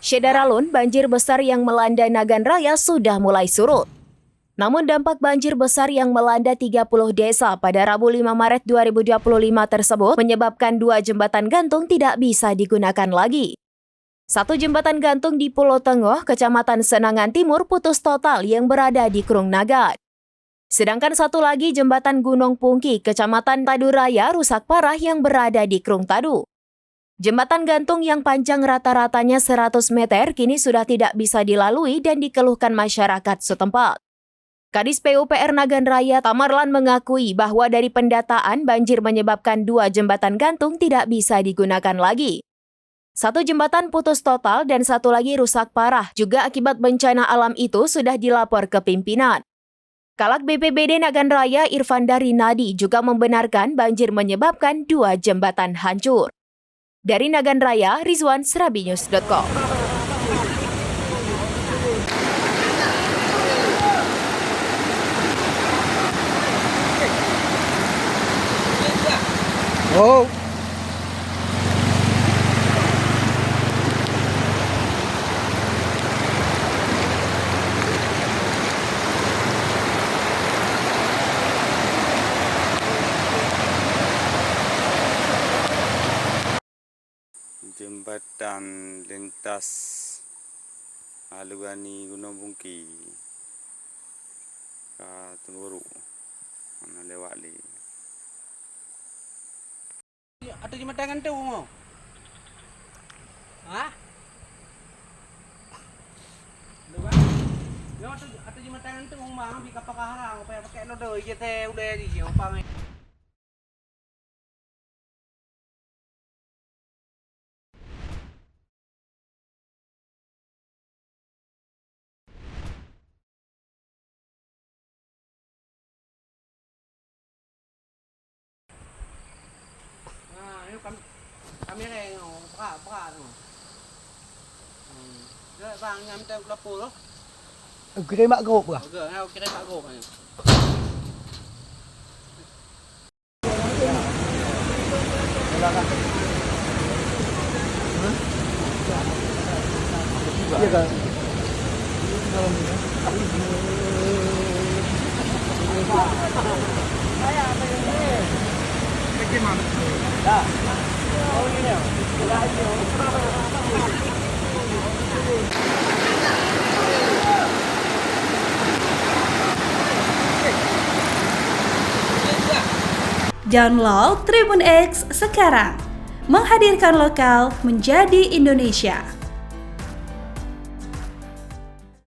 Syedaralun, banjir besar yang melanda Nagan Raya sudah mulai surut. Namun dampak banjir besar yang melanda 30 desa pada Rabu 5 Maret 2025 tersebut menyebabkan 2 jembatan gantung tidak bisa digunakan lagi. Satu jembatan gantung di Pulau Tengoh, Kecamatan Senangan Timur putus total yang berada di Krung Nagan. Sedangkan satu lagi jembatan Gunung Pungki, Kecamatan Tadu Raya rusak parah yang berada di Krung Tadu. Jembatan gantung yang panjang rata-ratanya 100 meter kini sudah tidak bisa dilalui dan dikeluhkan masyarakat setempat. Kadis PUPR Nagan Raya Tamarlan mengakui bahwa dari pendataan banjir menyebabkan 2 jembatan gantung tidak bisa digunakan lagi. Satu jembatan putus total dan satu lagi rusak parah juga akibat bencana alam itu sudah dilapor ke pimpinan. Kalak BPBD Nagan Raya Irfanda Rinadi juga membenarkan banjir menyebabkan 2 jembatan hancur. Dari Nagan Raya, Rizwan, serabinews.com. Oh. Jembatan lintas Alugani Gunung Bungki ke Tenguru mana lewat li. Ada jembatan gantung mau? Hah? Ada jembatan gantung mau bang, di kapal kaharang, pakai lo doi je teh udah di Jepang. Kami reng, baka no. Rồi vàng nhắm tao lapo đó. Gede mak gop kah? Oke, aku kira mak go kan. Silakan. Iya kan? Saya apa ini? Bagaimana? Dah. Oh ini ya. Download Tribun X sekarang, menghadirkan lokal menjadi Indonesia.